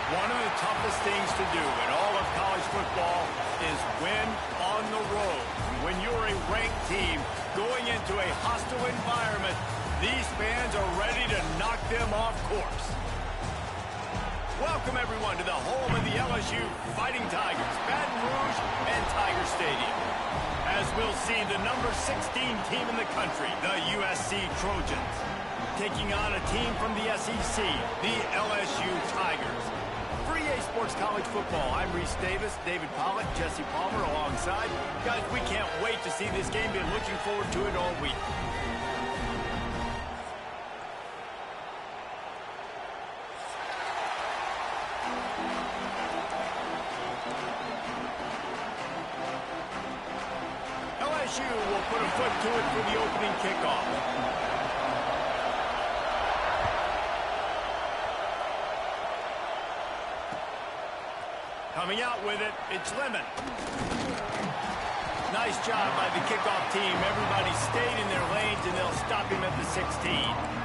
One of the toughest things to do in all of college football is win on the road. When you're a ranked team going into a hostile environment, these fans are ready to knock them off course. Welcome, everyone, to the home of the LSU Fighting Tigers, Baton Rouge and Tiger Stadium. As we'll see, the number 16 team in the country, the USC Trojans, taking on a team from the SEC, the LSU Tigers. For EA Sports College Football, I'm Reese Davis, David Pollack, Jesse Palmer alongside. Guys, we can't wait to see this game. Been looking forward to it all week. LSU will put a foot to it for the opening kickoff. Coming out with it, it's Lemon. Nice job by the kickoff team. Everybody stayed in their lanes, and they'll stop him at the 16.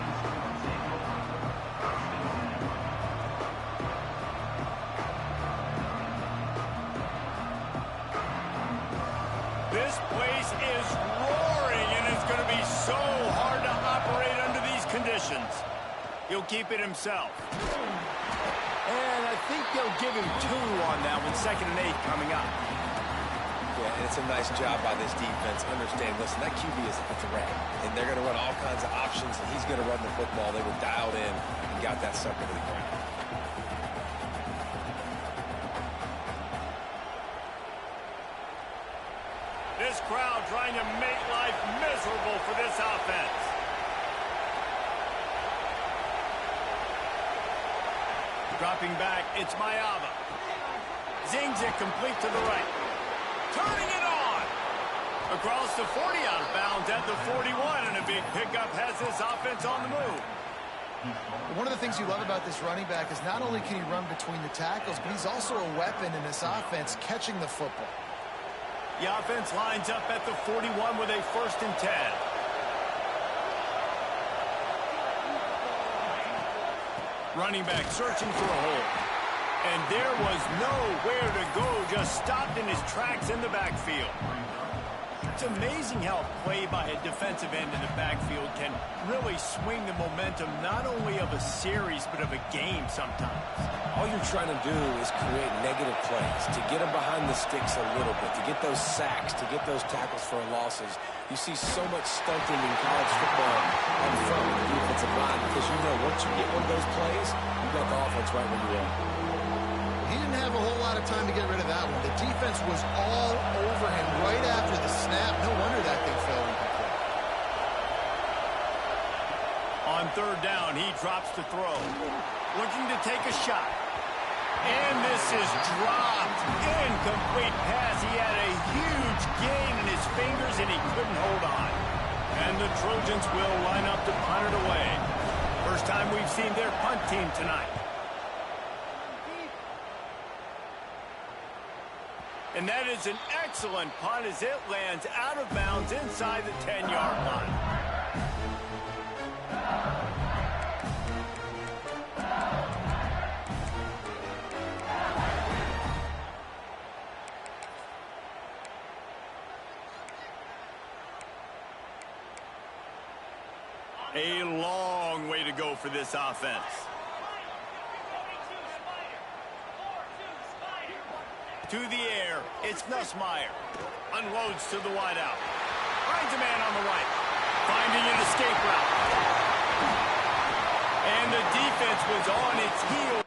This place is roaring, and it's going to be so hard to operate under these conditions. He'll keep it himself. And I think they'll give him 2 on that one, 2nd and 8 coming up. Yeah, and it's a nice job by this defense. Understand, listen, that QB is a threat, and they're going to run all kinds of options, and he's going to run the football. They were dialed in and got that sucker to the ground. This crowd trying to make life miserable for this offense. Dropping back, it's Mayava. Zings it complete to the right. Turning it on. Across the 40, out of bounds at the 41, and a big pickup has this offense on the move. One of the things you love about this running back is not only can he run between the tackles, but he's also a weapon in this offense catching the football. The offense lines up at the 41 with a 1st and 10. Running back searching for a hole. And there was nowhere to go, just stopped in his tracks in the backfield. It's amazing how a play by a defensive end in the backfield can really swing the momentum not only of a series, but of a game sometimes. All you're trying to do is create negative plays, to get them behind the sticks a little bit, to get those sacks, to get those tackles for losses. You see so much stunting in college football on the front of the defensive line because you know once you get one of those plays, you've got the offense right where you are. He didn't have a whole lot of time to get rid of that one. The defense was all over him right after the snap. No wonder that thing fell incomplete. On 3rd down, he drops to throw. Looking to take a shot. And this is dropped. Incomplete pass. He had a huge gain in his fingers, and he couldn't hold on. And the Trojans will line up to punt it away. First time we've seen their punt team tonight. And that is an excellent punt as it lands out of bounds inside the 10-yard line. A long way to go for this offense. To the air, it's Nussmeier. Unloads to the wideout. Finds a man on the right. Finding an escape route. And the defense was on its heels.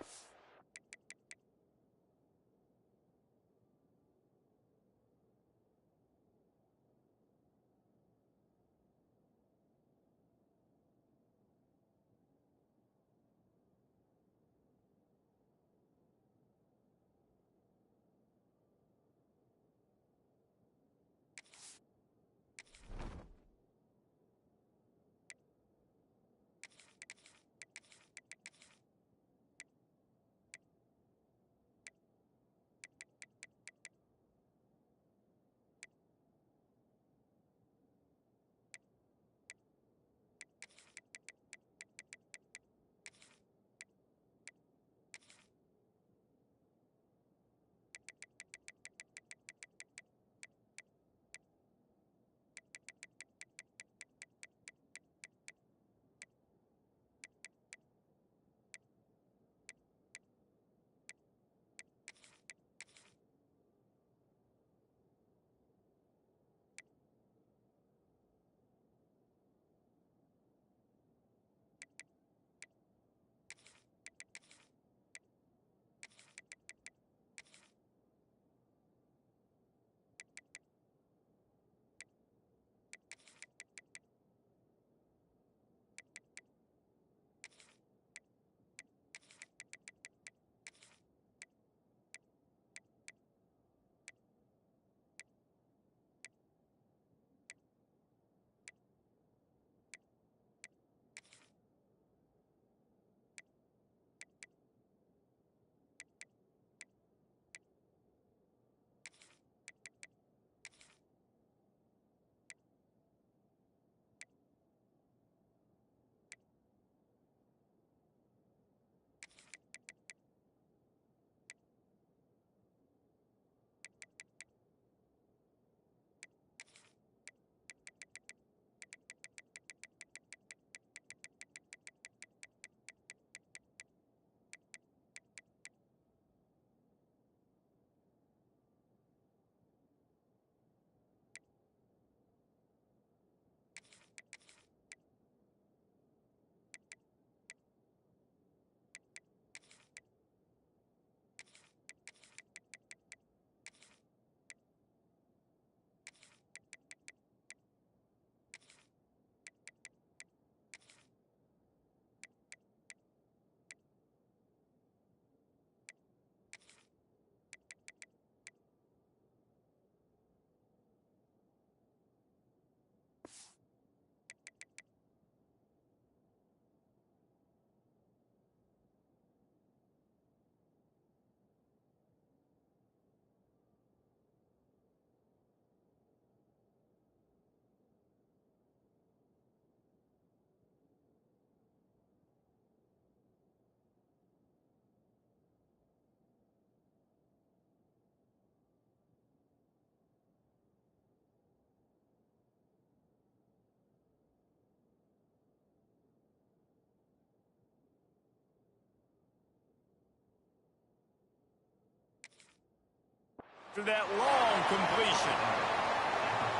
after that long completion.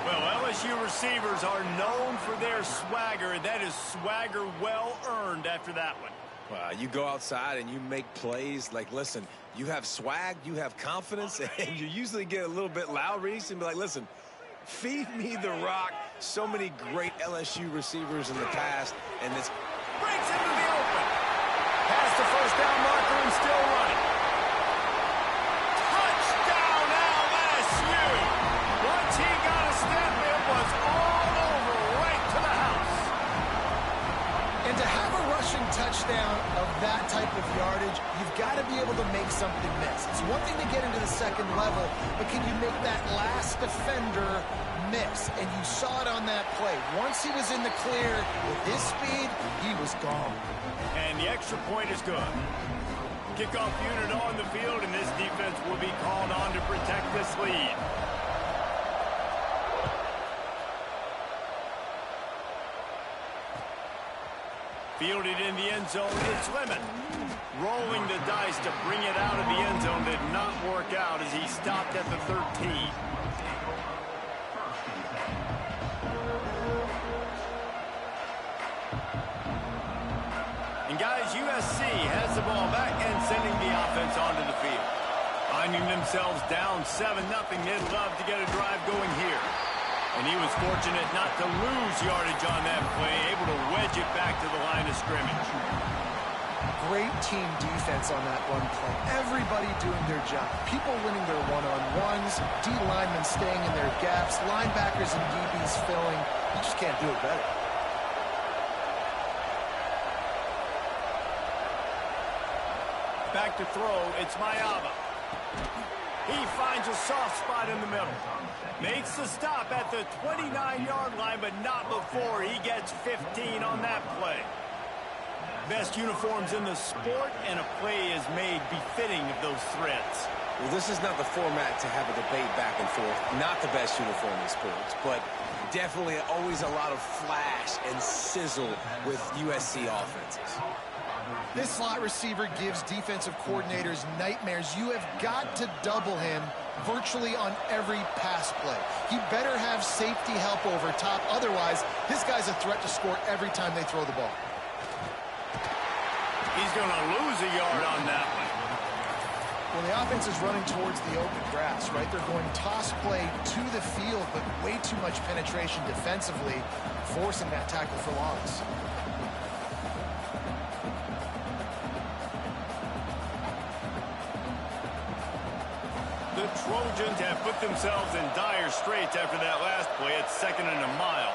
Well, LSU receivers are known for their swagger, and that is swagger well earned after that one. You go outside and you make plays. Like, listen, you have swag, you have confidence, and you usually get a little bit loud, Reese, and be like, listen, feed me the rock. So many great LSU receivers in the past, and this breaks into the open. Past the first down marker and still running. Touchdown LSU! Once he got a step, it was all over right to the house. And to have a rushing touchdown of that type of yardage, you've got to be able to make something miss. It's one thing to get into the second level, but can you make that last defender miss? And you saw it on that play. Once he was in the clear with his speed, he was gone. And the extra point is good. Kickoff unit on the field, and this defense will be called on to protect this lead. Fielded in the end zone, it's Lemon. Rolling the dice to bring it out of the end zone did not work out as he stopped at the 13. And guys, USC has the ball back and sending the offense onto the field. Finding themselves down 7-0, they'd love to get a drive going here. And he was fortunate not to lose yardage on that play, able to wedge it back to the line of scrimmage. Great team defense on that run play. Everybody doing their job. People winning their one-on-ones, D linemen staying in their gaps, linebackers and DBs filling. You just can't do it better. Back to throw, it's Mayava. He finds a soft spot in the middle. Makes the stop at the 29-yard line, but not before he gets 15 on that play. Best uniforms in the sport, and a play is made befitting of those threats. Well, this is not the format to have a debate back and forth. Not the best uniform in sports, but definitely always a lot of flash and sizzle with USC offenses. This slot receiver gives defensive coordinators nightmares. You have got to double him virtually on every pass play. He better have safety help over top. Otherwise, this guy's a threat to score every time they throw the ball. He's going to lose a yard on that one. Well, the offense is running towards the open grass, right? They're going toss play to the field, but way too much penetration defensively, forcing that tackle for loss. The Trojans have put themselves in dire straits after that last play. It's 2nd and a mile.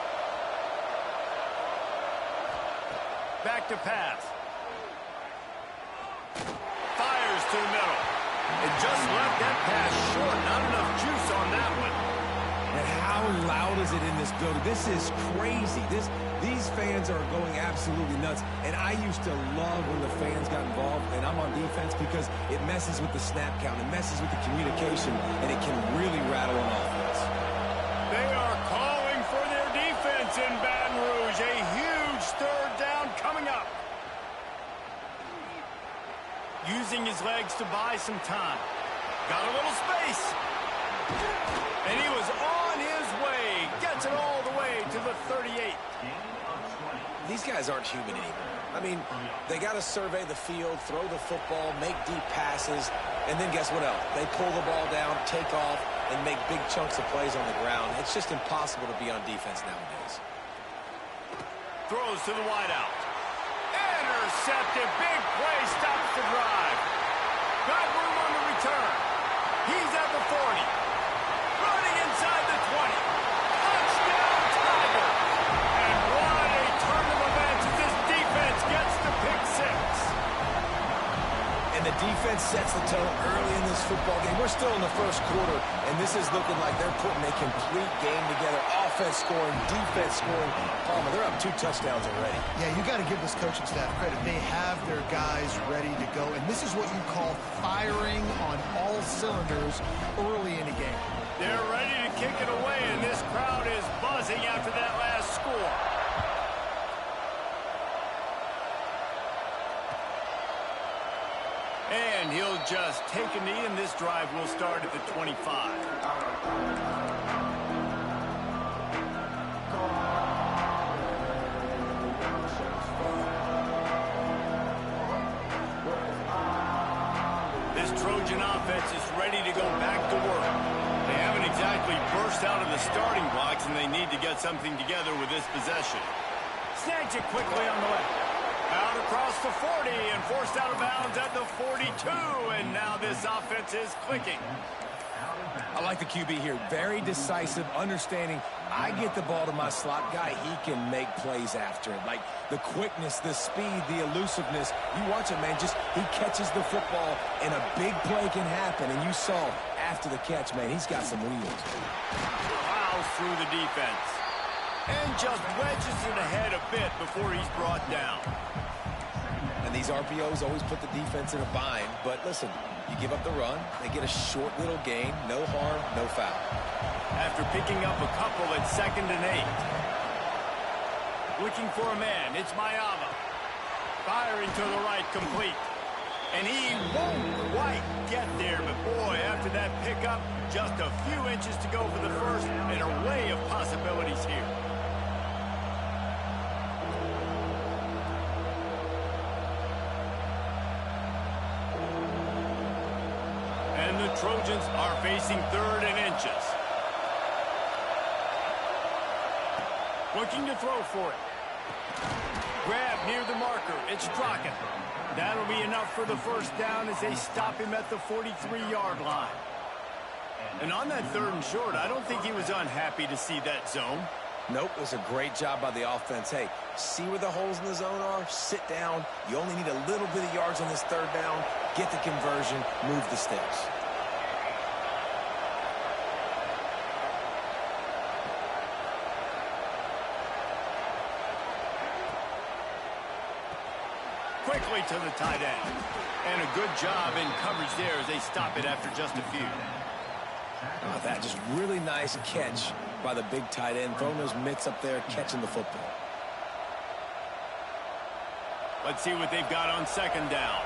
Back to pass. Fires to the middle. It just left that pass short. Not enough juice on that one. And how loud is it in this building? This is crazy. These fans are going absolutely nuts. And I used to love when the fans got involved, and I'm on defense, because it messes with the snap count. It messes with the communication, and it can really rattle an offense. They are calling for their defense in Baton Rouge. A huge 3rd down coming up. Using his legs to buy some time. Got a little space. And he was on his way. Gets it all the way to the 38. These guys aren't human anymore. I mean, they got to survey the field, throw the football, make deep passes, and then guess what else? They pull the ball down, take off, and make big chunks of plays on the ground. It's just impossible to be on defense nowadays. Throws to the wideout. Intercepted. Big play. Stops the drive. Got room on the return. He's at the 40. Running inside the 20. Touchdown, Tiger. And what a turn of events as this defense gets the pick 6. And the defense sets the tone early in this football game. We're still in the first quarter, and this is looking like they're putting a complete game together. Offense scoring, defense scoring. Palmer, they're up 2 touchdowns already. Yeah, you got to give this coaching staff credit. They have their guys ready to go, and this is what you call firing on all cylinders early in a game. They're ready to kick it away, and this crowd is buzzing after that last score. And he'll just take a knee, and this drive will start at the 25. This Trojan offense is ready to go back to work. They haven't exactly burst out of the starting blocks, and they need to get something together with this possession. Snags it quickly on the left. Out across the 40 and forced out of bounds at the 42. And now this offense is clicking. I like the QB here. Very decisive, understanding. I get the ball to my slot guy. He can make plays after it. Like the quickness, the speed, the elusiveness. You watch it, man. Just he catches the football and a big play can happen. And you saw after the catch, man, he's got some wheels. Plows through the defense. And just wedges it ahead a bit before he's brought down. And these RPOs always put the defense in a bind. But listen, you give up the run, they get a short little gain, no harm, no foul. After picking up a couple at 2nd and 8. Looking for a man, it's Mayava. Firing to the right, complete. And he won't quite get there, but boy, after that pickup, just a few inches to go for the first, and an array of possibilities here. And the Trojans are facing 3rd and inches. Looking to throw for it. Grab near the marker. It's Strachan. That'll be enough for the first down as they stop him at the 43-yard line. And on that 3rd and short, I don't think he was unhappy to see that zone. Nope, it was a great job by the offense. Hey, see where the holes in the zone are? Sit down. You only need a little bit of yards on this 3rd down. Get the conversion. Move the sticks. Quickly to the tight end. And a good job in coverage there as they stop it after just a few. Oh, that just really nice catch by the big tight end. Throwing those mitts up there, catching the football. Let's see what they've got on 2nd down.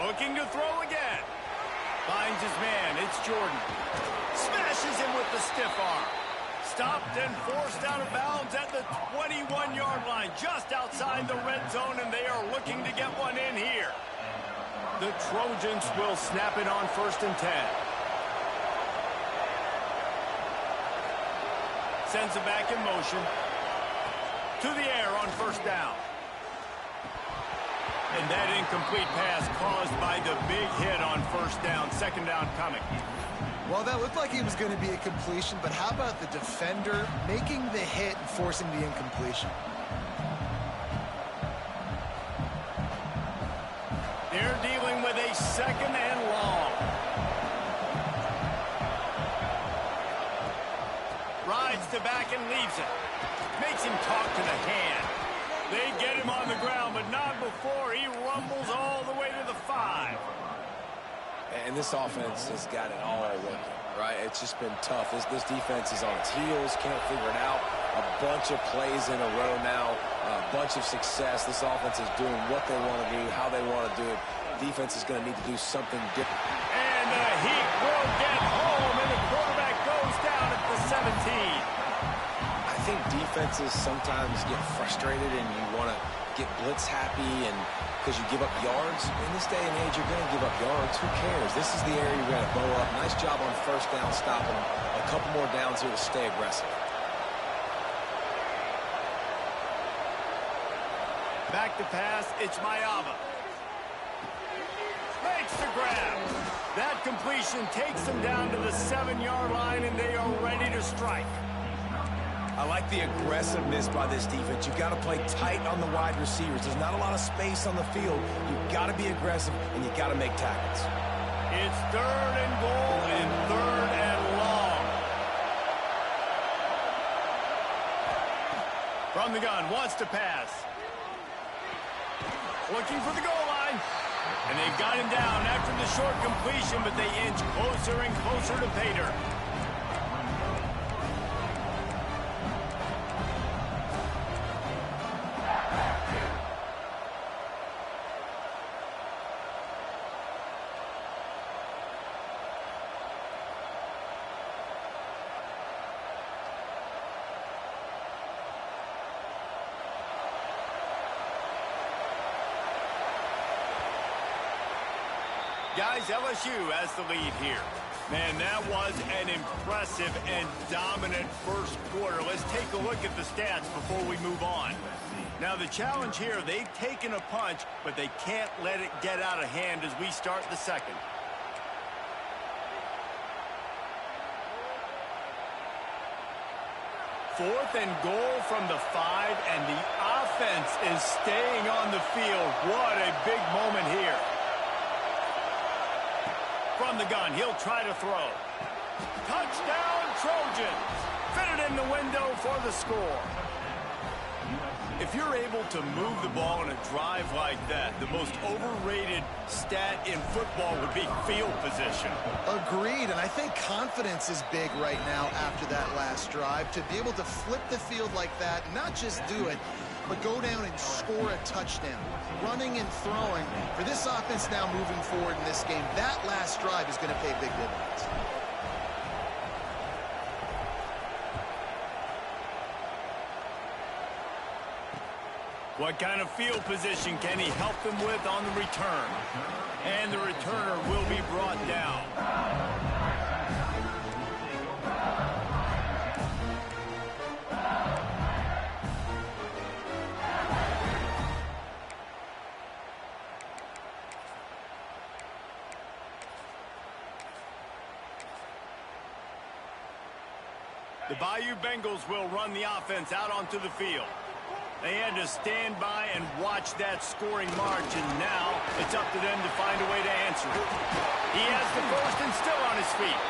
Looking to throw again. Finds his man. It's Jordan. Smashes him with the stiff arm. Stopped and forced out of bounds at the 21-yard line, just outside the red zone, and they are looking to get one in here. The Trojans will snap it on 1st and 10. Sends it back in motion. To the air on 1st down. And that incomplete pass caused by the big hit on 1st down. 2nd down coming. Well, that looked like it was going to be a completion, but how about the defender making the hit and forcing the incompletion? They're dealing with a 2nd and long. Rides to back and leaves it. Makes him talk to the hand. They get him on the ground, but not before he rumbles all the way to the 5. And this offense has got it all working, right? It's just been tough. This defense is on its heels, can't figure it out. A bunch of plays in a row now, a bunch of success. This offense is doing what they want to do, how they want to do it. Defense is going to need to do something different. And the Heat will get home, and the quarterback goes down at the 17. I think defenses sometimes get frustrated and you want to get blitz happy and because you give up yards. In this day and age, you're going to give up yards. Who cares? This is the area you're going to bow up. Nice job on 1st down, stopping a couple more downs here to stay aggressive. Back to pass, it's Mayava. Makes the grab. That completion takes them down to the 7-yard line, and they are ready to strike. I like the aggressiveness by this defense. You've got to play tight on the wide receivers. There's not a lot of space on the field. You've got to be aggressive, and you've got to make tackles. It's 3rd and goal and 3rd and long. From the gun, wants to pass. Looking for the goal line. And they've got him down after the short completion, but they inch closer and closer to pay dirt. guys. LSU has the lead here. Man, that was an impressive and dominant first quarter. Let's take a look at the stats before we move on. Now, the challenge here, they've taken a punch, but they can't let it get out of hand as we start the second. Fourth and goal from the 5, and the offense is staying on the field. What a big moment here. From the gun, he'll try to throw. Touchdown, Trojans. Fitted in the window for the score. If you're able to move the ball in a drive like that, the most overrated stat in football would be field position. Agreed, and I think confidence is big right now after that last drive. To be able to flip the field like that, not just do it, but go down and score a touchdown. Running and throwing, for this offense now moving forward in this game, that last drive is going to pay big dividends. What kind of field position can he help them with on the return? And the returner will be brought down. The Bayou Bengals will run the offense out onto the field. They had to stand by and watch that scoring march, and now it's up to them to find a way to answer it. He has the first and still on his feet.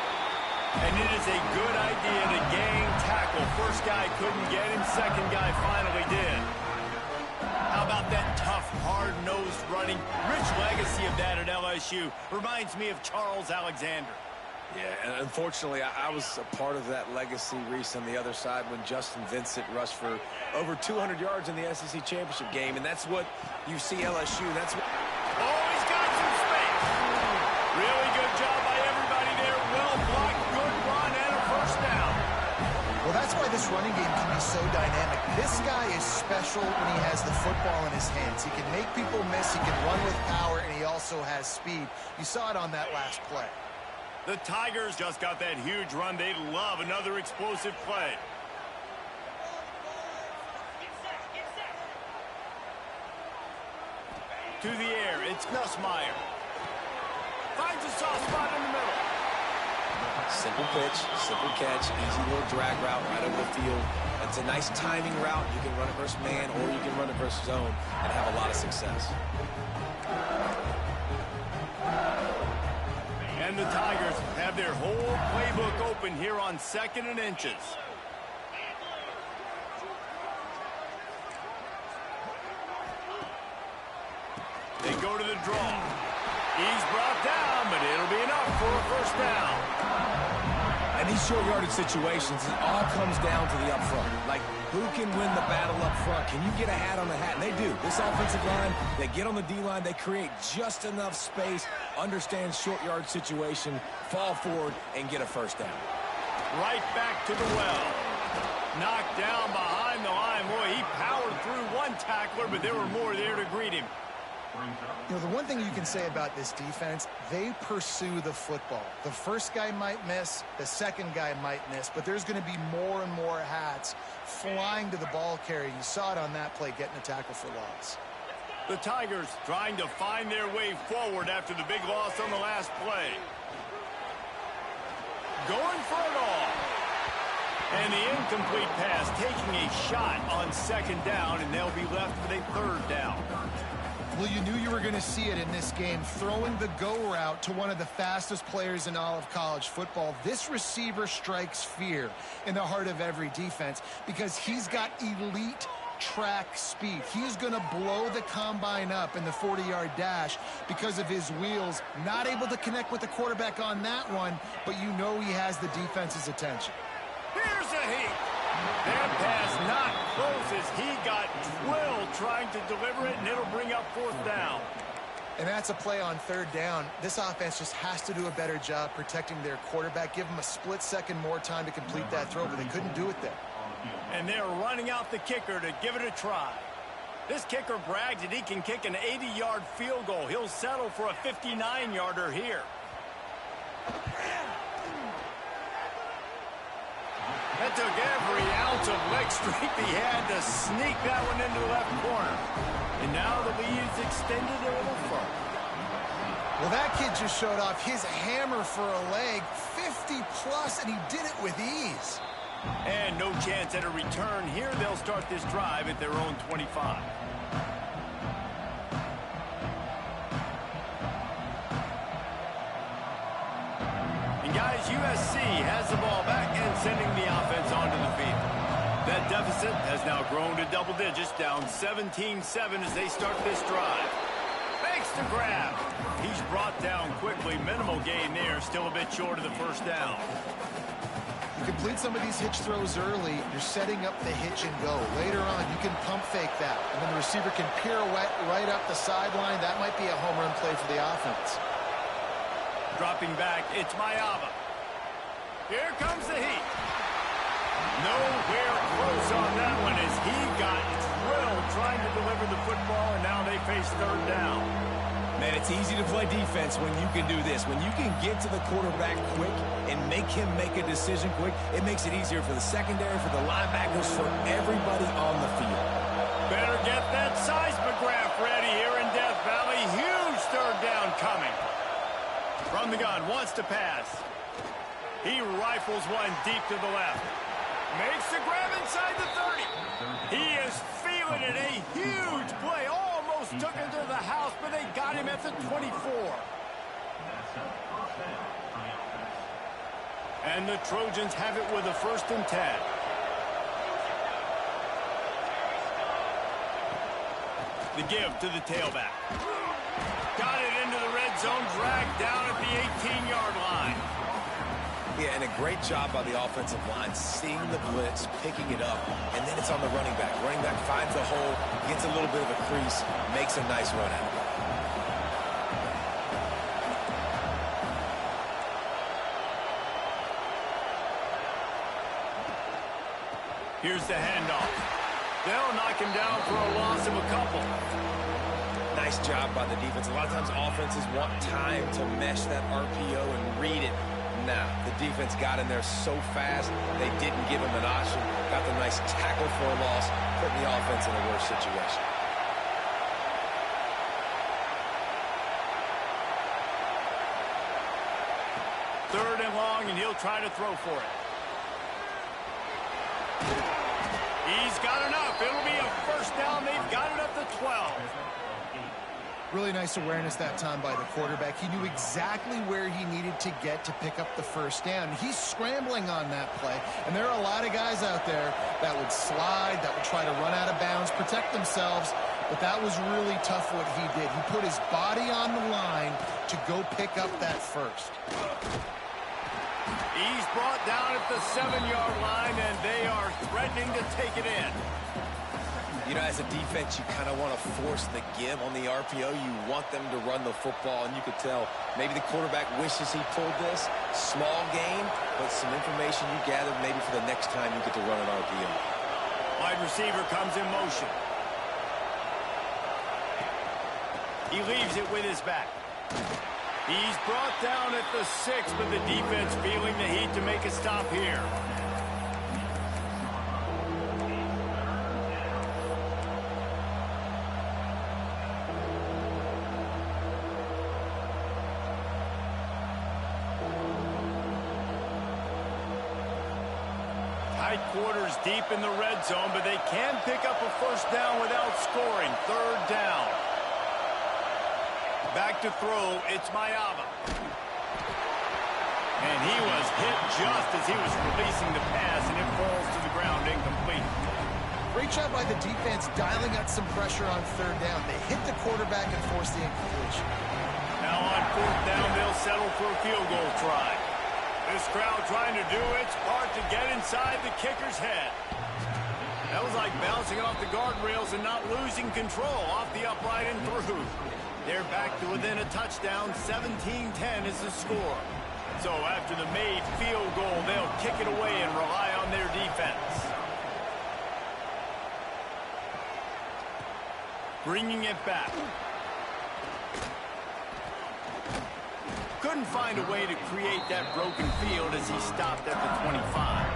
And it is a good idea to gang tackle. First guy couldn't get him, second guy finally did. How about that tough, hard-nosed running? Rich legacy of that at LSU. Reminds me of Charles Alexander. Yeah, and unfortunately, I was a part of that legacy, Reese, on the other side when Justin Vincent rushed for over 200 yards in the SEC championship game, and that's what you see LSU. That's what... Oh, he's got some space. Really good job by everybody there. Well blocked, good run, and a first down. Well, that's why this running game can be so dynamic. This guy is special when he has the football in his hands. He can make people miss, he can run with power, and he also has speed. You saw it on that last play. The Tigers just got that huge run. They love another explosive play. To the air, it's Nussmeier. Finds a soft spot in the middle. Simple pitch, simple catch, easy little drag route right over the field. It's a nice timing route. You can run it versus man, or you can run it versus zone and have a lot of success. And the Tigers have their whole playbook open here on 2nd and inches. They go to the draw. He's brought down, but it'll be enough for a first down. And these short yardage situations, it all comes down to the up front. Like, who can win the battle up front? Can you get a hat on the hat? And they do. This offensive line, they get on the D-line, they create just enough space, understand short yard situation, fall forward, and get a first down. Right back to the well. Knocked down behind the line. Boy, he powered through one tackler, but there were more there to greet him. You know, the one thing you can say about this defense, they pursue the football. The first guy might miss, the second guy might miss, but there's going to be more and more hats flying to the ball carrier. You saw it on that play, getting a tackle for loss. The Tigers trying to find their way forward after the big loss on the last play. Going for it all. And the incomplete pass taking a shot on 2nd down, and they'll be left with a 3rd down. Well, you knew you were going to see it in this game, throwing the go route to one of the fastest players in all of college football. This receiver strikes fear in the heart of every defense because he's got elite track speed. He's going to blow the combine up in the 40-yard dash because of his wheels. Not able to connect with the quarterback on that one, but you know he has the defense's attention. Here's a heat. That pass not close as he got drilled trying to deliver it, and it'll bring up 4th down. And that's a play on 3rd down. This offense just has to do a better job protecting their quarterback. Give them a split second more time to complete that throw, but they couldn't do it there. And they're running out the kicker to give it a try. This kicker brags that he can kick an 80-yard field goal. He'll settle for a 59-yarder here. That took every ounce of leg strength he had to sneak that one into the left corner. And now the lead is extended a little further. Well, that kid just showed off his hammer for a leg, 50-plus, and he did it with ease. And no chance at a return here. They'll start this drive at their own 25. And guys, USC has the ball back and sending the offense onto the field. That deficit has now grown to double digits, down 17-7 as they start this drive. Makes the grab. He's brought down quickly. Minimal gain there, still a bit short of the first down. You complete some of these hitch throws early, you're setting up the hitch and go. Later on, you can pump fake that, and then the receiver can pirouette right up the sideline. That might be a home run play for the offense. Dropping back, it's Mayava. Here comes the heat. Nowhere close on that one as he got drilled trying to deliver the football, and now they face third down. Man, it's easy to play defense when you can do this. When you can get to the quarterback quick and make him make a decision quick, it makes it easier for the secondary, for the linebackers, for everybody on the field. Better get that seismograph ready here in Death Valley. Huge third down coming. From the gun, wants to pass. He rifles one deep to the left. Makes the grab inside the 30. He is feeling it. A huge play. Almost took it to the house, but they got him at the 24. And the Trojans have it with a 1st and 10. The give to the tailback. Got it into the red zone, dragged down at the 18-yard line. Yeah, and a great job by the offensive line, seeing the blitz, picking it up, and then it's on the running back. Running back finds the hole, gets a little bit of a crease, makes a nice run out. Here's the handoff. They'll knock him down for a loss of a couple. Nice job by the defense. A lot of times offenses want time to mesh that RPO and read it. Nah, the defense got in there so fast, they didn't give him an option. Got the nice tackle for a loss, putting the offense in a worse situation. Third and long, and he'll try to throw for it. He's got enough. It'll be a 1st down. They've got it up to 12. Really nice awareness that time by the quarterback. He knew exactly where he needed to get to pick up the 1st down. He's scrambling on that play, and there are a lot of guys out there that would slide, that would try to run out of bounds, protect themselves, but that was really tough what he did. He put his body on the line to go pick up that 1st. He's brought down at the 7-yard line, and they are threatening to take it in. You know, as a defense, you kind of want to force the give on the RPO. You want them to run the football, and you could tell maybe the quarterback wishes he pulled this. Small gain, but some information you gathered maybe for the next time you get to run an RPO. Wide receiver comes in motion. He leaves it with his back. He's brought down at the 6, but the defense feeling the heat to make a stop here. Tight quarters deep in the red zone, but they can pick up a 1st down without scoring. 3rd down. Back to throw, it's Mayava. And he was hit just as he was releasing the pass, and it falls to the ground incomplete. Great job by the defense dialing up some pressure on 3rd down. They hit the quarterback and forced the incompletion. Now on 4th down, they'll settle for a field goal try. This crowd trying to do its part to get inside the kicker's head. That was like bouncing off the guardrails and not losing control off the upright and through. They're back to within a touchdown. 17-10 is the score. So after the made field goal, they'll kick it away and rely on their defense. Bringing it back. Couldn't find a way to create that broken field as he stopped at the 25.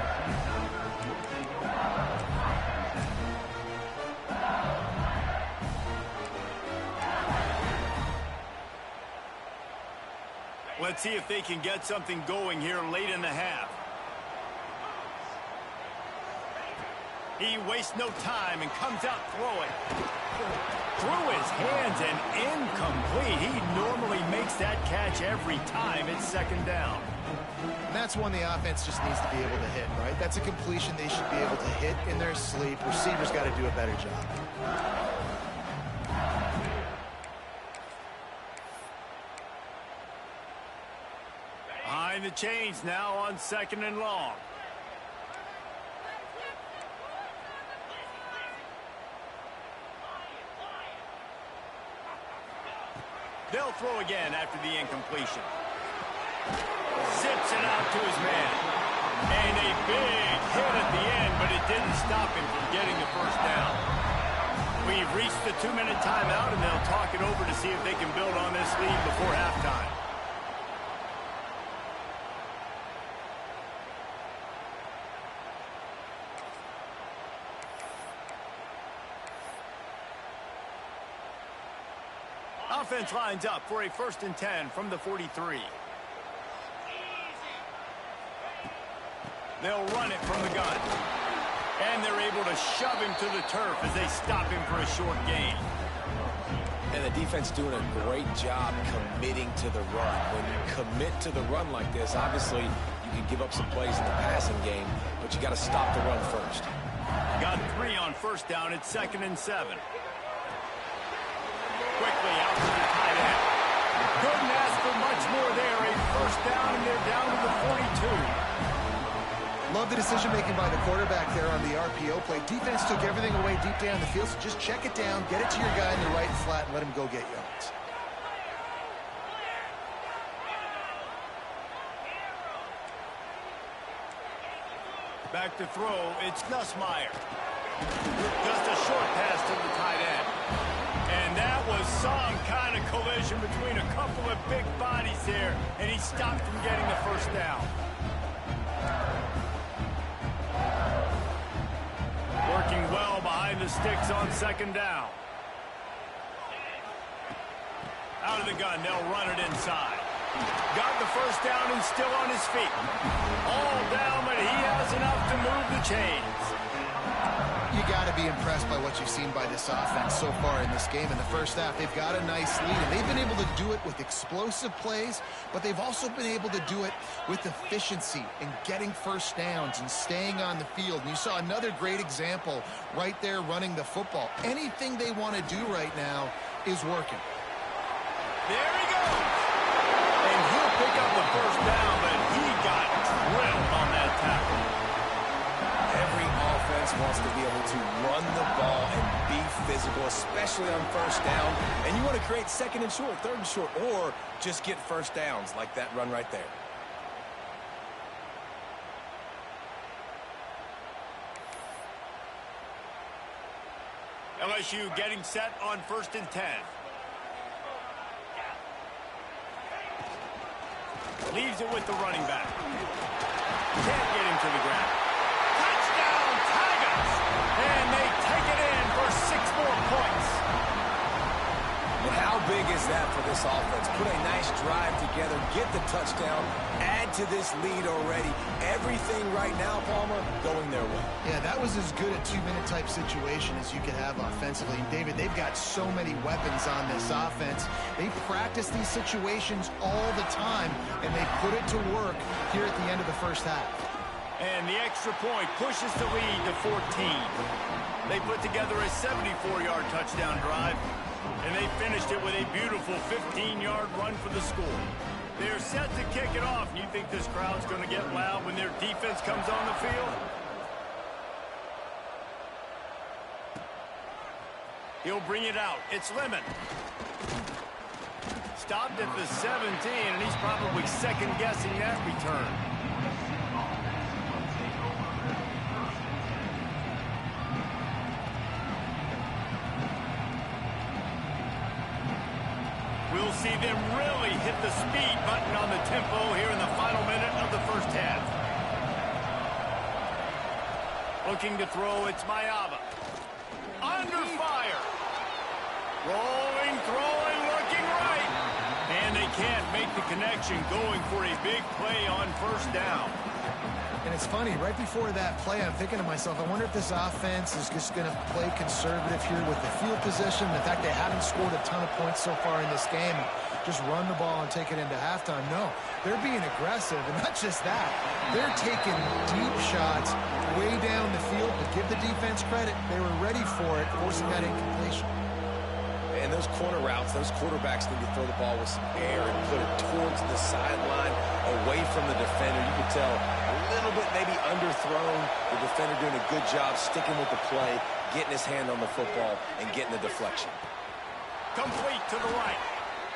Let's see if they can get something going here late in the half. He wastes no time and comes out throwing. Through his hands and incomplete. He normally makes that catch every time. It's second down. And that's one the offense just needs to be able to hit, right? That's a completion they should be able to hit in their sleep. Receivers got to do a better job. Behind the chains now on second and long. They'll throw again after the incompletion. Zips it out to his man. And a big hit at the end, but it didn't stop him from getting the first down. We've reached the 2-minute timeout, and they'll talk it over to see if they can build on this lead before halftime. Offense lines up for a 1st and 10 from the 43. They'll run it from the gun. And they're able to shove him to the turf as they stop him for a short gain. And the defense doing a great job committing to the run. When you commit to the run like this, obviously you can give up some plays in the passing game, but you got to stop the run first. Got 3 on 1st down. It's 2nd and 7. Quickly out to the tight end. Couldn't ask for much more there. A 1st down, and they're down to the 42. Love the decision-making by the quarterback there on the RPO play. Defense took everything away deep down the field, so just check it down, get it to your guy in the right flat, and let him go get yards. Back to throw, it's Nussmeier. Just a short pass to the tight end. And that was some kind of collision between a couple of big bodies there, and he stopped from getting the 1st down. Working well behind the sticks on 2nd down. Out of the gun, they'll run it inside. Got the 1st down and still on his feet. All down, but he has enough to move the chains. You got to be impressed by what you've seen by this offense so far in this game. In the first half, they've got a nice lead, and they've been able to do it with explosive plays, but they've also been able to do it with efficiency and getting 1st downs and staying on the field. And you saw another great example right there running the football. Anything they want to do right now is working. There he goes. And he'll pick up the 1st down, but he got drilled on that tackle. Every offense wants to be able to run the ball and be physical, especially on 1st down. And you want to create 2nd and short, 3rd and short, or just get 1st downs like that run right there. LSU getting set on 1st and 10. Leaves it with the running back. Can't get him to the ground. Touchdown, Tigers! And they take it in for 6 more points. Well, how big is that for this offense? Put a nice drive together, get the touchdown, add to this lead already. Everything right now, Palmer, going their way. Yeah, that was as good a 2-minute type situation as you could have offensively. And David, they've got so many weapons on this offense. They practice these situations all the time, and they put it to work here at the end of the first half. And the extra point pushes the lead to 14. They put together a 74-yard touchdown drive, and they finished it with a beautiful 15-yard run for the score. They're set to kick it off. You think this crowd's going to get loud when their defense comes on the field? He'll bring it out. It's Lemon. Stopped at the 17, and he's probably second-guessing that return. see them really hit the speed button on the tempo here in the final minute of the first half. Looking to throw, it's Mayava. Under fire. Rolling, throwing, looking right. And they can't make the connection, going for a big play on first down. And it's funny, right before that play, I'm thinking to myself, I wonder if this offense is just going to play conservative here with the field position. The fact they haven't scored a ton of points so far in this game, just run the ball and take it into halftime. No, they're being aggressive, and not just that. They're taking deep shots way down the field, but give the defense credit. They were ready for it, forcing that incompletion. And those corner routes, those quarterbacks need to throw the ball with some air and put it towards the sideline, away from the defender. You can tell a little bit maybe underthrown. The defender doing a good job sticking with the play, getting his hand on the football, and getting the deflection. Complete to the right.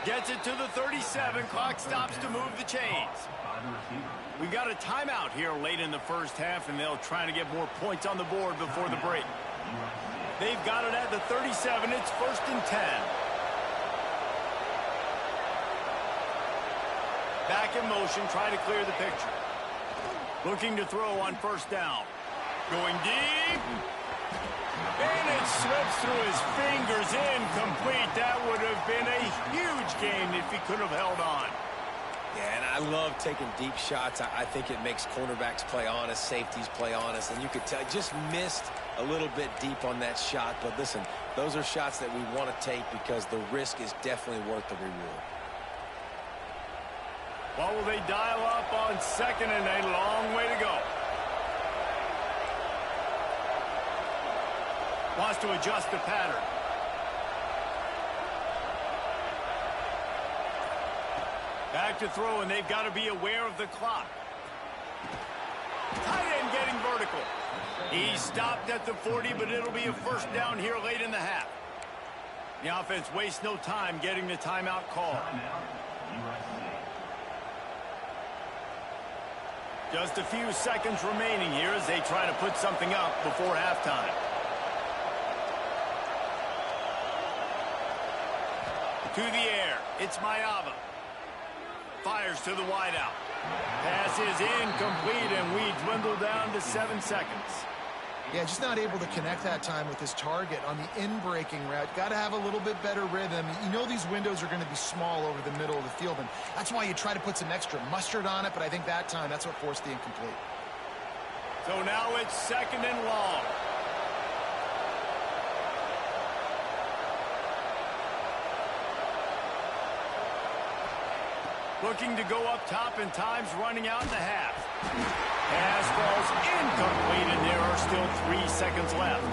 Gets it to the 37. Clock stops to move the chains. We've got a timeout here late in the first half, and they'll try to get more points on the board before the break. They've got it at the 37. It's 1st and 10. Back in motion, try to clear the picture. Looking to throw on first down. Going deep. And it slips through his fingers, incomplete. That would have been a huge game if he could have held on. Yeah, and I love taking deep shots. I think it makes cornerbacks play honest, safeties play honest, and you could tell just missed a little bit deep on that shot. But listen, those are shots that we want to take because the risk is definitely worth the reward. Well, will they dial up on 2nd and a long way to go? Wants to adjust the pattern. Back to throw, and they've got to be aware of the clock. Tight end getting vertical. He stopped at the 40, but it'll be a first down here late in the half. The offense wastes no time getting the timeout call. Just a few seconds remaining here as they try to put something up before halftime. To the air, it's Mayava. Fires to the wideout. Pass is incomplete, and we dwindle down to 7 seconds. Yeah, just not able to connect that time with his target on the in-breaking route. Got to have a little bit better rhythm. You know these windows are going to be small over the middle of the field, and that's why you try to put some extra mustard on it, but I think that time, that's what forced the incomplete. So now it's 2nd and long. Looking to go up top, and time's running out in the half. Pass falls incomplete, and there are still 3 seconds left.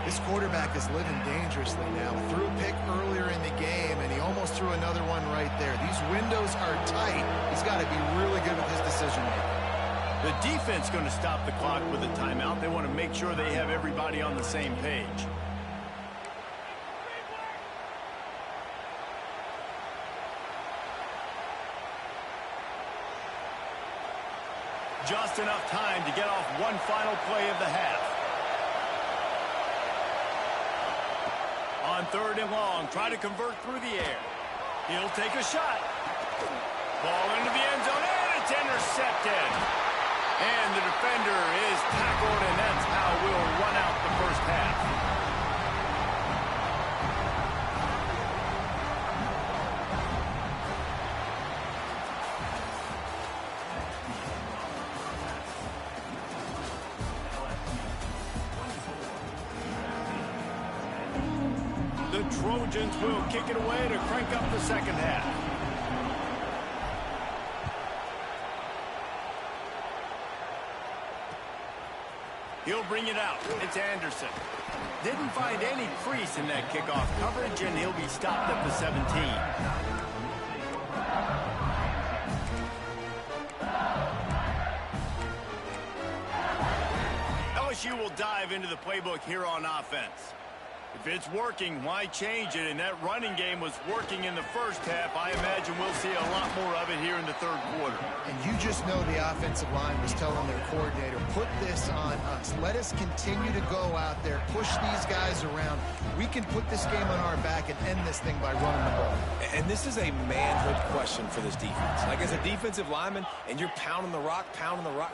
This quarterback is living dangerously now. Threw a pick earlier in the game, and he almost threw another one right there. These windows are tight. He's got to be really good with his decision-making. The defense going to stop the clock with a timeout. They want to make sure they have everybody on the same page. Just enough time to get off one final play of the half. On 3rd and long, try to convert through the air. He'll take a shot. Ball into the end zone, and it's intercepted. And the defender is tackled, and that's how we'll run out the first half. The Trojans will kick it away to crank up the second half. He'll bring it out. It's Anderson. Didn't find any crease in that kickoff coverage, and he'll be stopped at the 17. LSU will dive into the playbook here on offense. If it's working, why change it? And that running game was working in the first half. I imagine we'll see a lot more of it here in the third quarter. And you just know the offensive line was telling their coordinator, put this on us. Let us continue to go out there, push these guys around. We can put this game on our back and end this thing by running the ball. And this is a manhood question for this defense. Like, as a defensive lineman, and you're pounding the rock,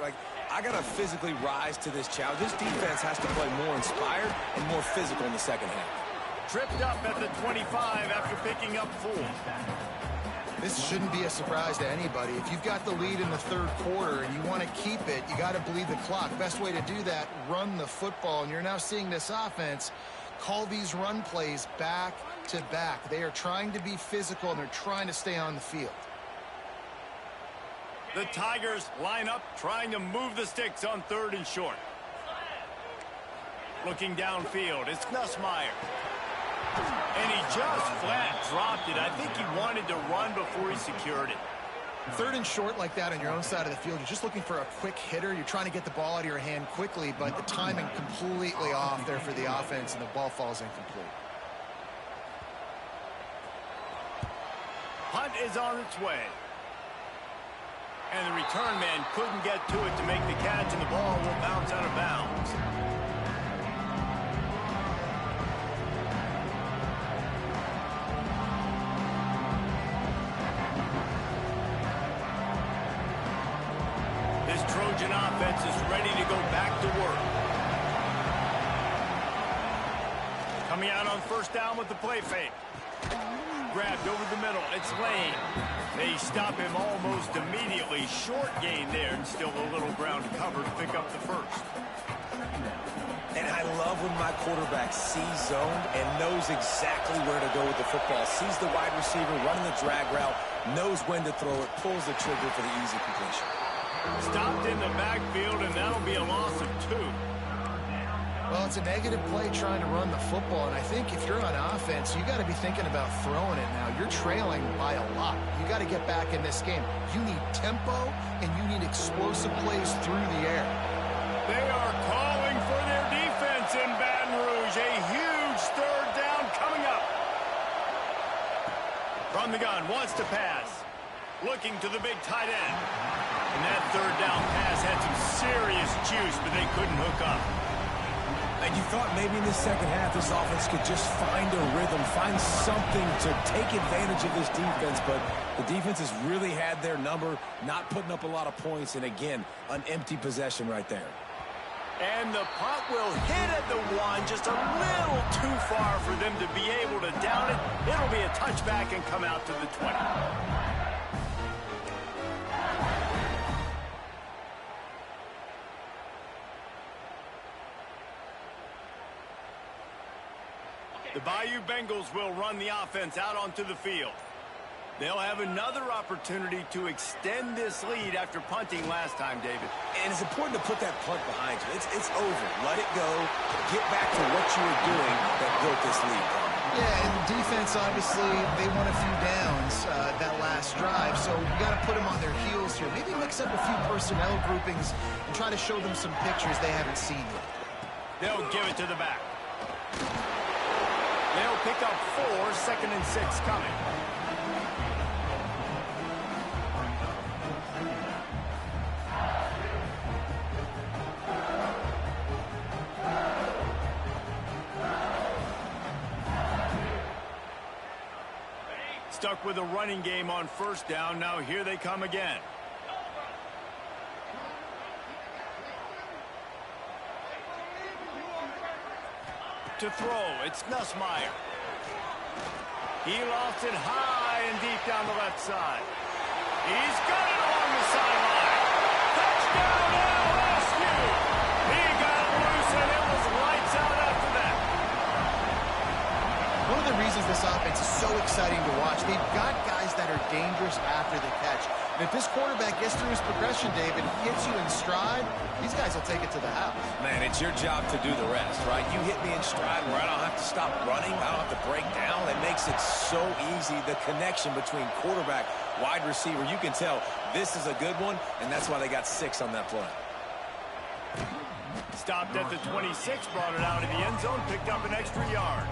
like, I got to physically rise to this challenge. This defense has to play more inspired and more physical in the second half. Tripped up at the 25 after picking up 4. This shouldn't be a surprise to anybody. If you've got the lead in the third quarter and you want to keep it, you got to bleed the clock. Best way to do that, run the football. And you're now seeing this offense call these run plays back to back. They are trying to be physical, and they're trying to stay on the field. The Tigers line up, trying to move the sticks on 3rd and short. Looking downfield, it's Nussmeier. And he just flat dropped it. I think he wanted to run before he secured it. 3rd and short like that on your own side of the field, you're just looking for a quick hitter. You're trying to get the ball out of your hand quickly, but the timing completely off there for the offense, and the ball falls incomplete. Punt is on its way. And the return man couldn't get to it to make the catch, and the ball will bounce out of bounds. This Trojan offense is ready to go back to work. Coming out on 1st down with the play fake. Grabbed over the middle. It's Lane. They stop him almost immediately. Short gain there, and still a little ground cover to pick up the 1st. And I love when my quarterback sees zone and knows exactly where to go with the football. Sees the wide receiver running the drag route, knows when to throw it, pulls the trigger for the easy completion. Stopped in the backfield, and that'll be a loss of 2. Well, it's a negative play trying to run the football, and I think if you're on offense, you got to be thinking about throwing it now. You're trailing by a lot. You got to get back in this game. You need tempo, and you need explosive plays through the air. They are calling for their defense in Baton Rouge. A huge 3rd down coming up. From the gun, wants to pass. Looking to the big tight end. And that 3rd down pass had some serious juice, but they couldn't hook up. And you thought maybe in the second half this offense could just find a rhythm, find something to take advantage of this defense, but the defense has really had their number, not putting up a lot of points, and again, an empty possession right there. And the punt will hit at the 1, just a little too far for them to be able to down it. It'll be a touchback and come out to the 20. The Bayou Bengals will run the offense out onto the field. They'll have another opportunity to extend this lead after punting last time, David. And it's important to put that punt behind you. It's over. Let it go. Get back to what you were doing that built this lead. Yeah, and the defense, obviously, they won a few downs that last drive, so you got to put them on their heels here. Maybe mix up a few personnel groupings and try to show them some pictures they haven't seen yet. They'll give it to the back. They'll pick up 4, 2nd and 6 coming. Stuck with a running game on 1st down. Now here they come again. To throw, it's Nussmeier. He lost it high and deep down the left side. He's got it along the sideline. Touchdown LSU! He got loose and it was lights out after that. One of the reasons this offense is so exciting to watch, they've got guys that are dangerous after the catch. And if this quarterback gets through his progression, David, hits you in stride, these guys will take it to the house. Man, it's your job to do the rest, right? You hit me in stride where I don't have to stop running, I don't have to break down. It makes it so easy, the connection between quarterback, wide receiver. You can tell this is a good one, and that's why they got 6 on that play. Stopped at the 26, brought it out of the end zone, picked up an extra yard.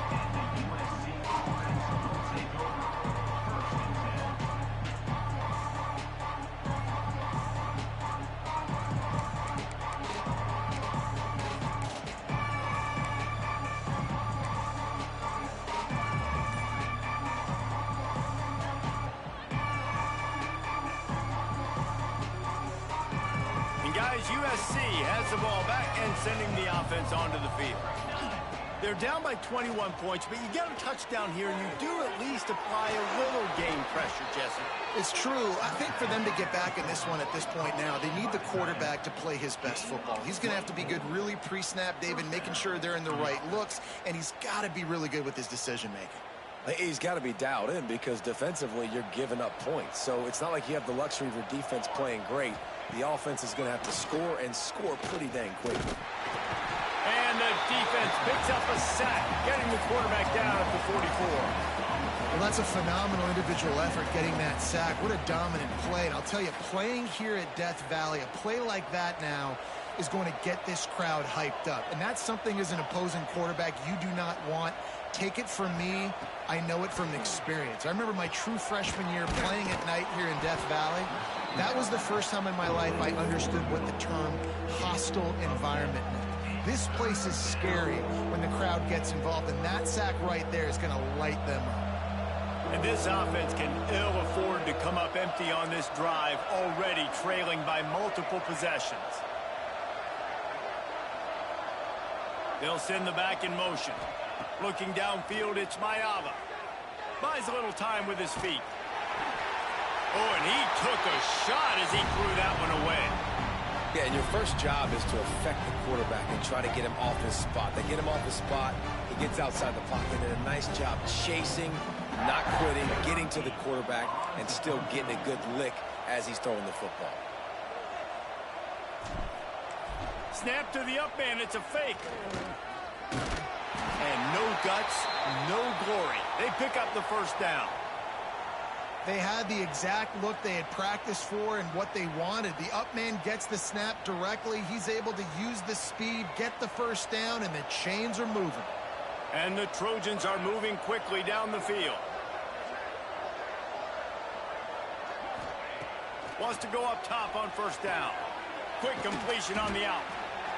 USC has the ball back and sending the offense onto the field. They're down by 21 points, but you get a touchdown here, and you do at least apply a little game pressure, Jesse. It's true. I think for them to get back in this one at this point now, they need the quarterback to play his best football. He's going to have to be good really pre-snap, David, making sure they're in the right looks, and he's got to be really good with his decision-making. He's got to be dialed in because defensively you're giving up points. So it's not like you have the luxury of your defense playing great. The offense is going to have to score and score pretty dang quick. And the defense picks up a sack, getting the quarterback down at the 44. Well, that's a phenomenal individual effort getting that sack. What a dominant play. And I'll tell you, playing here at Death Valley, a play like that now is going to get this crowd hyped up. And that's something as an opposing quarterback you do not want. Take it from me, I know it from experience. I remember my true freshman year playing at night here in Death Valley. That was the first time in my life I understood what the term hostile environment meant. This place is scary when the crowd gets involved, and that sack right there is going to light them up. And this offense can ill afford to come up empty on this drive, already trailing by multiple possessions. They'll send the back in motion. Looking downfield, it's Mayava. Buys a little time with his feet. Oh, and he took a shot as he threw that one away. Yeah, and your first job is to affect the quarterback and try to get him off his spot. They get him off his spot, he gets outside the pocket, and a nice job chasing, not quitting, getting to the quarterback, and still getting a good lick as he's throwing the football. Snap to the up man, it's a fake. And no guts, no glory. They pick up the first down. They had the exact look they had practiced for and what they wanted. The up man gets the snap directly. He's able to use the speed, get the first down, and the chains are moving. And the Trojans are moving quickly down the field. Wants to go up top on first down. Quick completion on the out.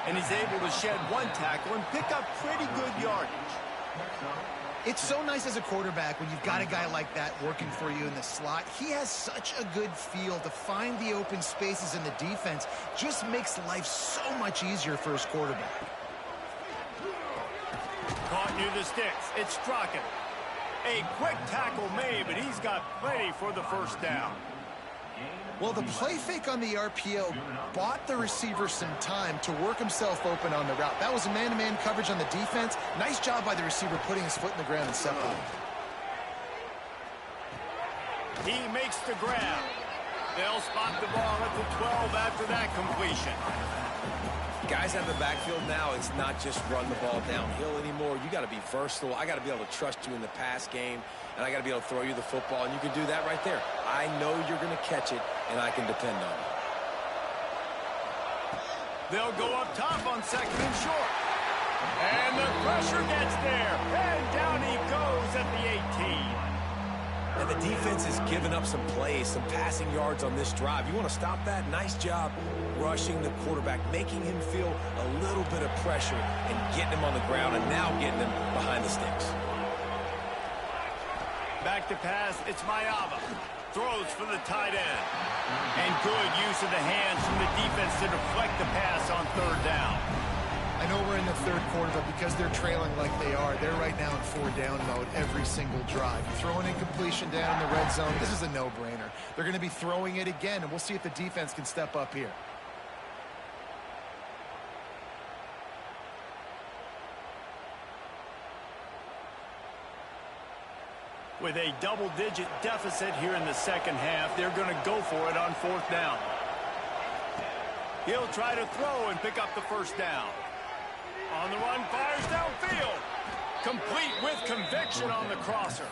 And he's able to shed one tackle and pick up pretty good yardage. It's so nice as a quarterback when you've got a guy like that working for you in the slot. He has such a good feel to find the open spaces in the defense. Just makes life so much easier for his quarterback. Caught near the sticks. It's Strachan. A quick tackle made, but he's got plenty for the first down. Well, the play fake on the RPO bought the receiver some time to work himself open on the route. That was a man-to-man coverage on the defense. Nice job by the receiver putting his foot in the ground and separating. He makes the grab. They'll spot the ball at the 12 after that completion. Guys out of the backfield now, it's not just run the ball downhill anymore. You got to be versatile. I got to be able to trust you in the pass game, and I got to be able to throw you the football, and you can do that right there. I know you're going to catch it, and I can depend on it. They'll go up top on second and short. And the pressure gets there, and down he goes at the 18. And the defense has given up some plays, some passing yards on this drive. You want to stop that? Nice job rushing the quarterback, making him feel a little bit of pressure and getting him on the ground and now getting him behind the sticks. Back to pass, it's Mayava. Throws for the tight end. And good use of the hands from the defense to deflect the pass on third down. I know we're in the third quarter, but because they're trailing like they are, they're right now in 4-down mode every single drive. Throwing incompletion down in the red zone, this is a no-brainer. They're going to be throwing it again, and we'll see if the defense can step up here. With a double-digit deficit here in the second half, they're going to go for it on fourth down. He'll try to throw and pick up the first down. On the run, fires downfield. Complete with conviction on the crosser.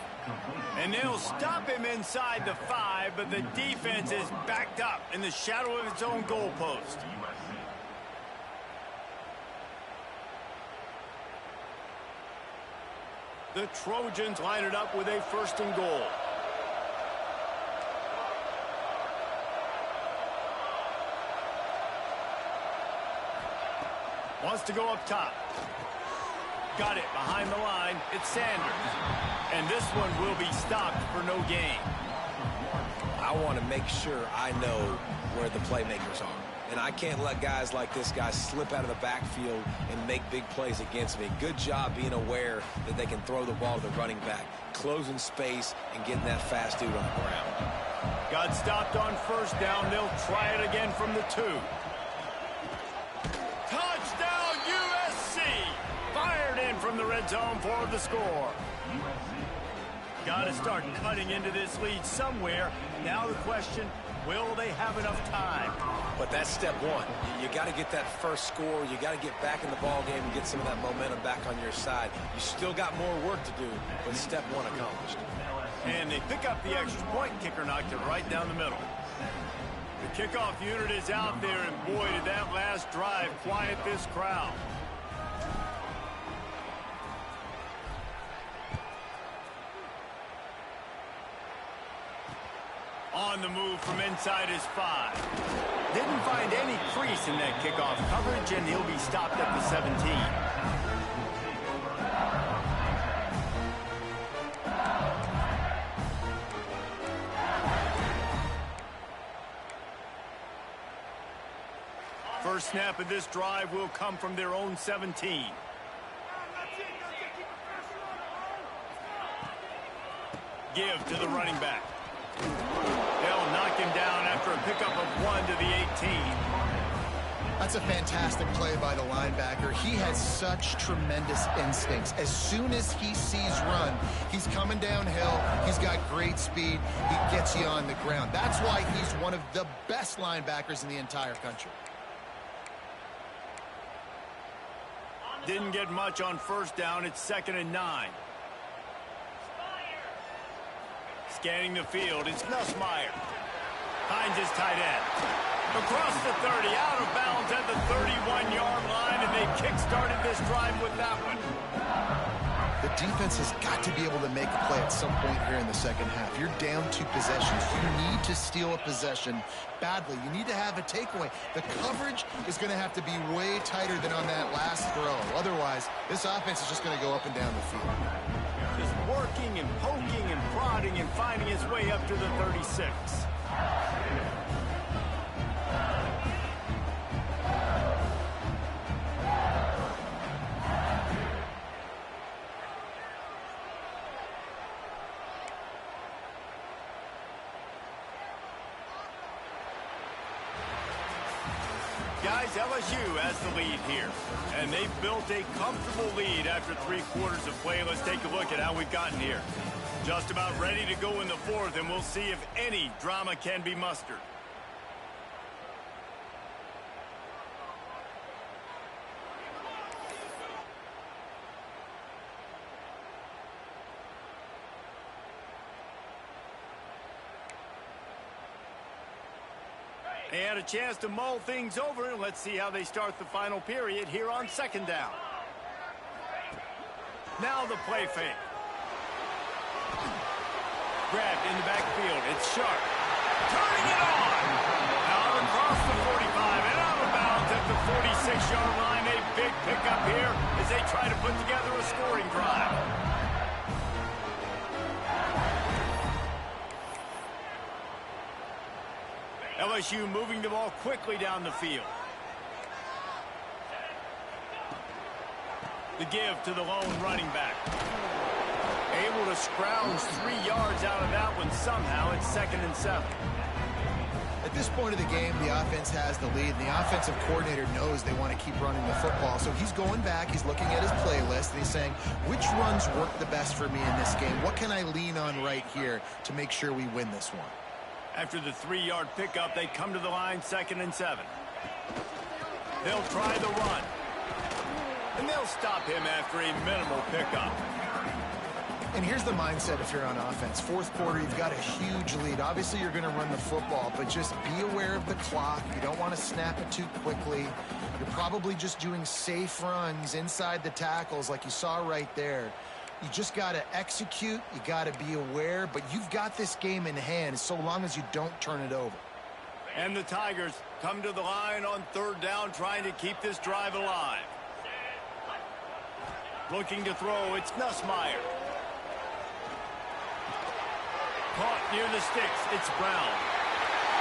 And they'll stop him inside the 5, but the defense is backed up in the shadow of its own goalpost. The Trojans line it up with a 1st and goal. Wants to go up top. Got it behind the line. It's Sanders. And this one will be stopped for no gain. I want to make sure I know where the playmakers are. And I can't let guys like this guy slip out of the backfield and make big plays against me. Good job being aware that they can throw the ball to the running back, closing space and getting that fast dude on the ground. Got stopped on 1st down. They'll try it again from the 2. Touchdown USC! Fired in from the red zone for the score. Got to start cutting into this lead somewhere. Now the question, will they have enough time? But that's step one. You got to get that first score. You got to get back in the ball game and get some of that momentum back on your side. You still got more work to do, but step one accomplished. And they pick up the extra point. Kicker knocked it right down the middle. The kickoff unit is out there, and boy, did that last drive quiet this crowd. On the move from inside his 5. Didn't find any crease in that kickoff coverage, and he'll be stopped at the 17. First snap of this drive will come from their own 17. Give to the running back. They'll knock him down after a pickup of 1 to the 18. That's a fantastic play by the linebacker. He has such tremendous instincts. As soon as he sees run, he's coming downhill. He's got great speed. He gets you on the ground. That's why he's one of the best linebackers in the entire country. Didn't get much on 1st down. It's 2nd and 9. Scanning the field, it's Nussmeier. Finds his tight end. Across the 30, out of bounds at the 31-yard line, and they kick-started this drive with that one. The defense has got to be able to make a play at some point here in the second half. You're down 2 possessions. You need to steal a possession badly. You need to have a takeaway. The coverage is going to have to be way tighter than on that last throw. Otherwise, this offense is just going to go up and down the field. Just working and poking and prodding and finding his way up to the 36. Guys, LSU has the lead here, and they've built a comfortable lead after 3 quarters of play. Let's take a look at how we've gotten here. Just about ready to go in the 4th, and we'll see if any drama can be mustered. They had a chance to mull things over. Let's see how they start the final period here on 2nd down. Now the play fake. Grabbed in the backfield. It's Sharp. Turning it on. Now across the 45 and out of bounds at the 46-yard line. A big pickup here as they try to put together a scoring drive. LSU moving the ball quickly down the field. The give to the lone running back. Able to scrounge 3 yards out of that one somehow. It's 2nd and 7. At this point of the game, the offense has the lead, and the offensive coordinator knows they want to keep running the football. So he's going back, he's looking at his playlist, and he's saying, which runs work the best for me in this game? What can I lean on right here to make sure we win this one? After the 3-yard pickup, they come to the line, 2nd and 7. They'll try the run. And they'll stop him after a minimal pickup. And here's the mindset if you're on offense. 4th quarter, you've got a huge lead. Obviously, you're going to run the football, but just be aware of the clock. You don't want to snap it too quickly. You're probably just doing safe runs inside the tackles like you saw right there. You just got to execute. You got to be aware. But you've got this game in hand so long as you don't turn it over. And the Tigers come to the line on third down, trying to keep this drive alive. Looking to throw, it's Nussmeier. Caught near the sticks, it's Brown.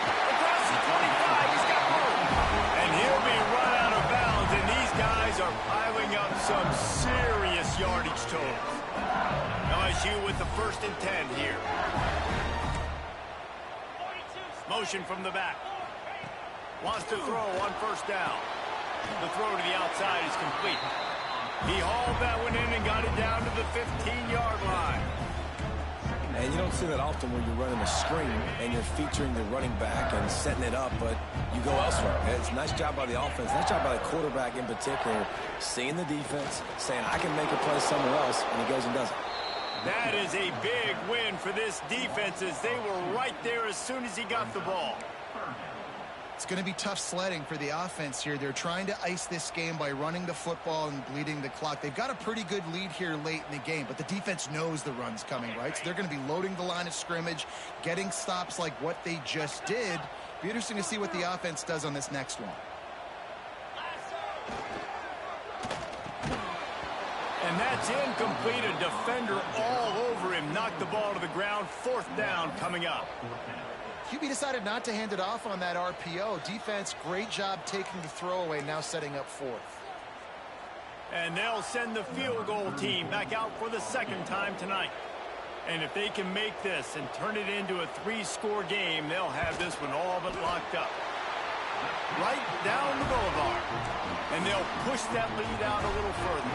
Across the 25, he's got room. And he'll be run out of bounds, and these guys are piling up some serious yardage totals. LSU with the 1st and 10 here. Motion from the back. Wants to throw on 1st down. The throw to the outside is complete. He hauled that one in and got it down to the 15-yard line. And you don't see that often where you're running a screen and you're featuring the running back and setting it up, but you go elsewhere. It's a nice job by the offense, nice job by the quarterback in particular, seeing the defense, saying, I can make a play somewhere else, and he goes and does it. That is a big win for this defense as they were right there as soon as he got the ball. It's going to be tough sledding for the offense here. They're trying to ice this game by running the football and bleeding the clock. They've got a pretty good lead here late in the game, but the defense knows the run's coming, right? So they're going to be loading the line of scrimmage, getting stops like what they just did. Be interesting to see what the offense does on this next one. And that's incomplete. A defender all over him. Knocked the ball to the ground. 4th down coming up. QB decided not to hand it off on that RPO. Defense, great job taking the throwaway, now setting up 4th. And they'll send the field goal team back out for the 2nd time tonight. And if they can make this and turn it into a 3-score game, they'll have this one all but locked up. Right down the boulevard. And they'll push that lead out a little further.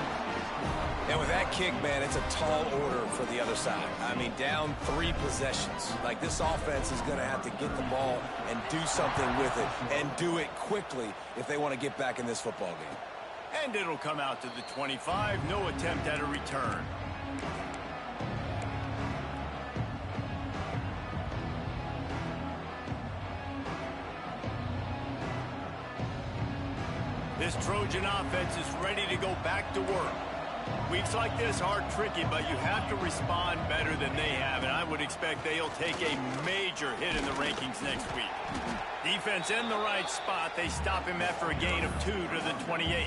And with that kick, man, it's a tall order for the other side. I mean, down 3 possessions. Like, this offense is going to have to get the ball and do something with it, and do it quickly if they want to get back in this football game. And it'll come out to the 25. No attempt at a return. This Trojan offense is ready to go back to work. Weeks like this are tricky, but you have to respond better than they have, and I would expect they'll take a major hit in the rankings next week. Defense in the right spot. They stop him after a gain of 2 to the 28.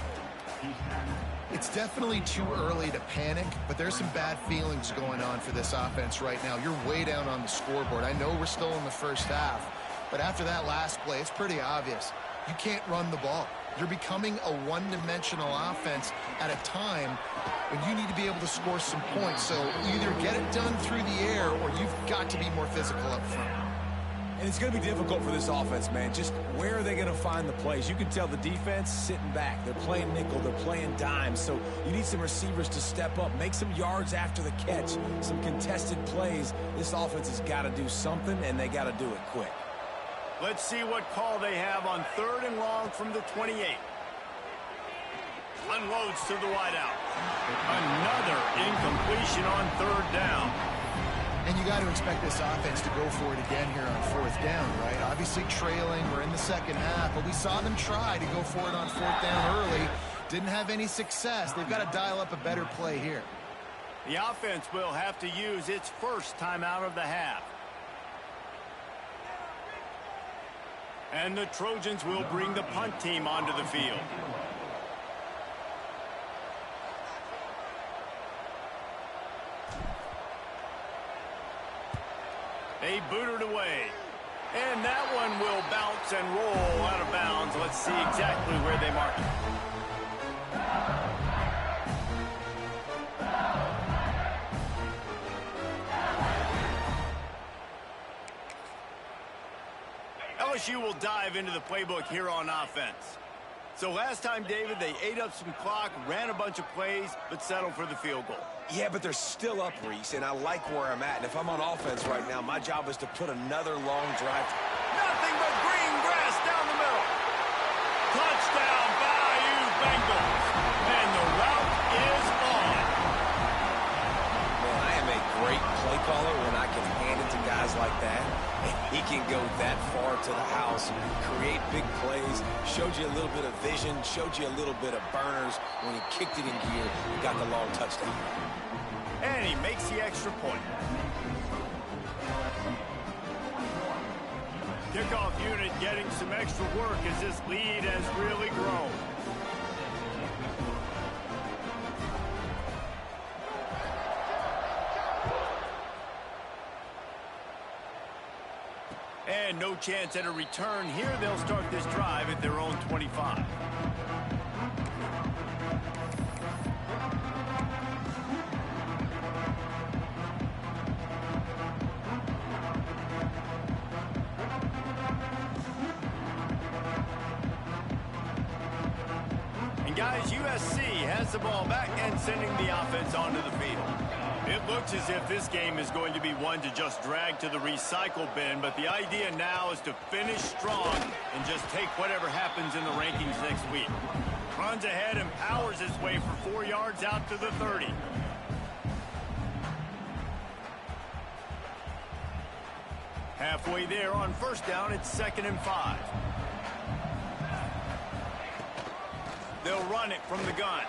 It's definitely too early to panic, but there's some bad feelings going on for this offense right now. You're way down on the scoreboard. I know we're still in the 1st half, but after that last play, it's pretty obvious. You can't run the ball. You're becoming a one-dimensional offense at a time when you need to be able to score some points. So either get it done through the air or you've got to be more physical up front. And it's going to be difficult for this offense, man. Just where are they going to find the plays? You can tell the defense sitting back. They're playing nickel. They're playing dime. So you need some receivers to step up, make some yards after the catch, some contested plays. This offense has got to do something, and they got to do it quick. Let's see what call they have on 3rd and long from the 28. Unloads to the wideout. Another incompletion on 3rd down. And you got to expect this offense to go for it again here on 4th down, right? Obviously trailing. We're in the 2nd half, but we saw them try to go for it on 4th down early. Didn't have any success. They've got to dial up a better play here. The offense will have to use its 1st timeout of the half. And the Trojans will bring the punt team onto the field. They boot it away. And that one will bounce and roll out of bounds. Let's see exactly where they mark it. LSU will dive into the playbook here on offense. So last time, David, they ate up some clock, ran a bunch of plays, but settled for the field goal. Yeah, but they're still up, Reese, and I like where I'm at. And if I'm on offense right now, my job is to put another long drive. Nothing but green grass down the middle. Touchdown, Bayou Bengals. And the route is on. Man, I am a great play caller when I can hand it to guys guys like that, and he can go that far to the house, create big plays, showed you a little bit of vision, showed you a little bit of burners when he kicked it in gear and got the long touchdown. And he makes the extra point. Kickoff unit getting some extra work as this lead has really grown. And no chance at a return here. They'll start this drive at their own 25. And guys, USC has the ball back and sending the offense onto the field. It looks as if this game is going to be one to just drag to the recycle bin, but the idea now is to finish strong and just take whatever happens in the rankings next week. Runs ahead and powers his way for 4 yards out to the 30. Halfway there on first down, it's 2nd and 5. They'll run it from the gun.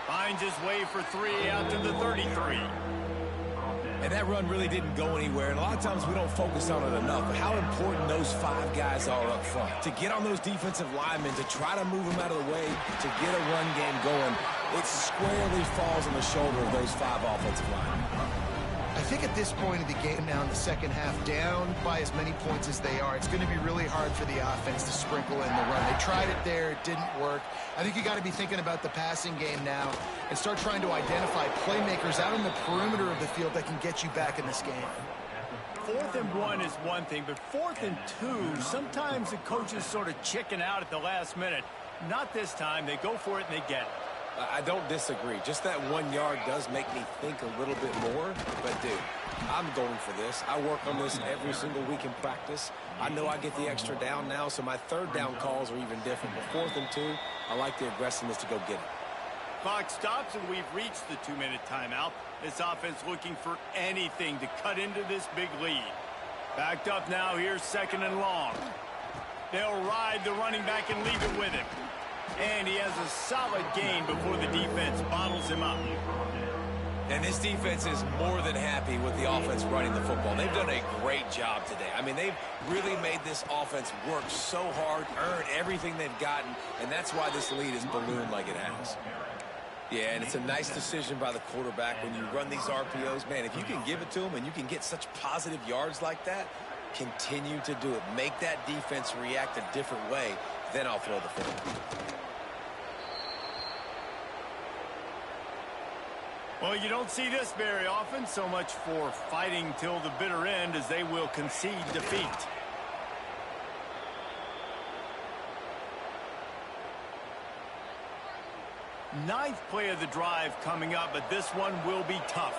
Finds his way for 3 out to the 33. And that run really didn't go anywhere, and a lot of times we don't focus on it enough, but how important those 5 guys are up front. To get on those defensive linemen, to try to move them out of the way, to get a run game going, it squarely falls on the shoulder of those 5 offensive linemen. I think at this point of the game now in the second half, down by as many points as they are, it's going to be really hard for the offense to sprinkle in the run. They tried it there. It didn't work. I think you got to be thinking about the passing game now and start trying to identify playmakers out on the perimeter of the field that can get you back in this game. 4th and 1 is one thing, but 4th and 2, sometimes the coaches sort of chicken out at the last minute. Not this time. They go for it and they get it. I don't disagree. Just that 1 yard does make me think a little bit more. But, dude, I'm going for this. I work on this every single week in practice. I know I get the extra down now, so my 3rd down calls are even different. But 4th and 2, I like the aggressiveness to go get it. Clock stops, and we've reached the 2-minute timeout. This offense looking for anything to cut into this big lead. Backed up now, here's 2nd and long. They'll ride the running back and leave it with him. And he has a solid gain before the defense bottles him up. And this defense is more than happy with the offense running the football. They've done a great job today. I mean, they've really made this offense work so hard, earn everything they've gotten, and that's why this lead is ballooned like it has. Yeah, and it's a nice decision by the quarterback when you run these RPOs. Man, if you can give it to them and you can get such positive yards like that, continue to do it. Make that defense react a different way, then I'll throw the football. Well, you don't see this very often. So much for fighting till the bitter end as they will concede defeat. Ninth play of the drive coming up, but this one will be tough.